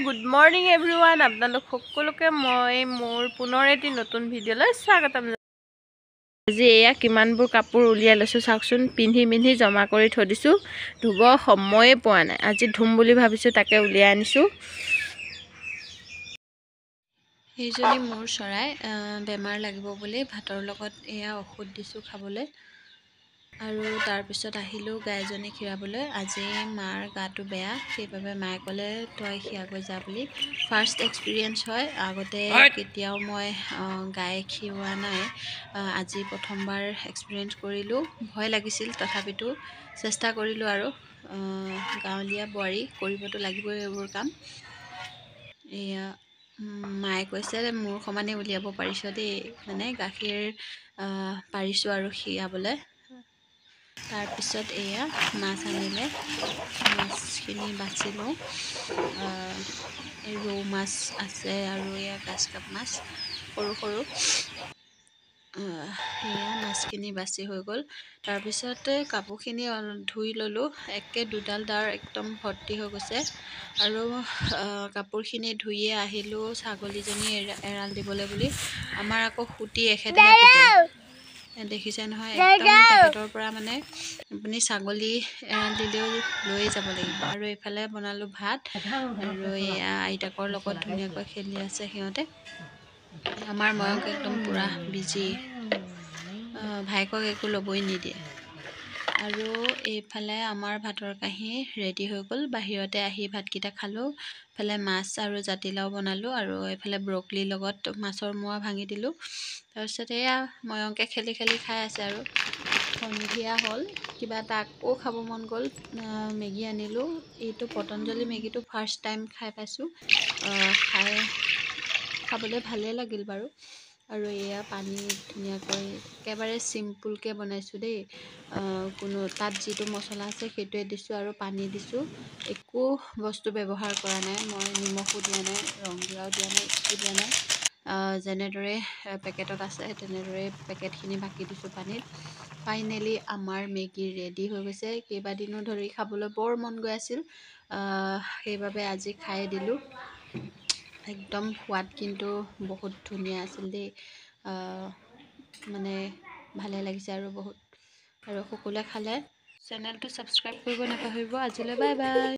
Good morning everyone আপোনালোক সকলোকে মই মোৰ পুনৰ এটি নতুন ভিডিঅ'লৈ স্বাগতম। আজি এয়া কিমানবোৰ কাপোৰ উলিয়াই লৈছোঁ চাওকচোন, পিন্ধি জমা কৰি থৈ দিছোঁ, ধুব সময়ে পোৱা নাই। আজি ধুম বুলি ভাবিছোঁ, তাকে উলিয়াই আনিছোঁ। এইজনী মোৰ চৰাই বেমাৰ লাগিব বুলি ভাতৰ লগত এয়া ঔষধ দিছোঁ খাবলৈ। আৰু তাৰপিছত আহিলোঁ গাইজনী খীৰাবলৈ। আজি মাৰ গাটো বেয়া, সেইবাবে মায়ে ক'লে তই খীৰাগৈ যা বুলি। ফাৰ্ষ্ট এক্সপিৰিয়েঞ্চ হয়, আগতে কেতিয়াও মই গাই খীৰোৱা নাই। আজি প্ৰথমবাৰ এক্সপিৰিয়েঞ্চ কৰিলোঁ, ভয় লাগিছিল, তথাপিতো চেষ্টা কৰিলোঁ। আৰু গাঁৱলীয়া বোৱাৰী কৰিবতো লাগিবই এইবোৰ কাম। এয়া মায়ে কৈছে মোৰ সমানে উলিয়াব পাৰিছ দেই, মানে গাখীৰ পাৰিছোঁ আৰু খীৰাবলৈ। তাৰপিছত এয়া মাছ আনিলে, মাছখিনি বাছি লওঁ। এই ৰৌ মাছ আছে আৰু এয়া গাজকাপ মাছ সৰু সৰু। সেয়া মাছখিনি বাছি হৈ গ'ল। তাৰপিছতে কাপোৰখিনি ধুই ল'লোঁ। একে দুডাল ডাৰ একদম ভৰ্তি হৈ গৈছে। আৰু কাপোৰখিনি ধুইয়ে আহিলোঁ ছাগলীজনী এৰাল দিবলৈ বুলি। আমাৰ আকৌ খুটি এখেতেহে পোতে, দেখিছে নহয়, একদম তেখেতৰ পৰা মানে আপুনি ছাগলী এৰাল দিলেও লৈয়ে যাব লাগিব। আৰু এইফালে বনালোঁ ভাত, আৰু এয়া আইতাকৰ লগত ধুনীয়াকৈ খেলি আছে সিহঁতে। আমাৰ ময়ংক একদম পূৰা বিজি, ভায়েকক একো ল'বই নিদিয়ে। আৰু এইফালে আমাৰ ভাতৰ কাঁহী ৰেডি হৈ গ'ল। বাহিৰতে আহি ভাতকেইটা খালোঁ। এইফালে মাছ আৰু জাতিলাও বনালোঁ, আৰু এইফালে ব্ৰকলিৰ লগত মাছৰ মোৱা ভাঙি দিলোঁ। তাৰপিছত এয়া ময়ংকে খেলি খাই আছে। আৰু সন্ধিয়া হ'ল, কিবা এটা আকৌ খাব মন গ'ল, মেগী আনিলোঁ। এইটো পতঞ্জলি মেগীটো ফাৰ্ষ্ট টাইম খাই পাইছোঁ, খাবলৈ ভালেই লাগিল বাৰু। আৰু এয়া পানী ধুনীয়াকৈ একেবাৰে চিম্পুলকৈ বনাইছোঁ দেই। কোনো তাত যিটো মছলা আছে সেইটোৱে দিছোঁ, আৰু পানী দিছোঁ। একো বস্তু ব্যৱহাৰ কৰা নাই মই, নিমখো দিয়া নাই, ৰংগুড়াও দিয়া নাই, একো দিয়া নাই। যেনেদৰে পেকেটত আছে তেনেদৰে পেকেটখিনি বাকি দিছোঁ পানীত। ফাইনেলি আমাৰ মেগী ৰেডি হৈ গৈছে। কেইবাদিনো ধৰি খাবলৈ বৰ মন গৈ আছিল, সেইবাবে আজি খাই দিলোঁ। একদম সোৱাদ কিন্তু বহুত ধুনীয়া আছিল দেই, মানে ভালে লাগিছে আৰু বহুত। আৰু সকলোৱে খালে চেনেলটো ছাবস্ক্ৰাইব কৰিব নাপাহৰিব। আজিলৈ বাই বাই।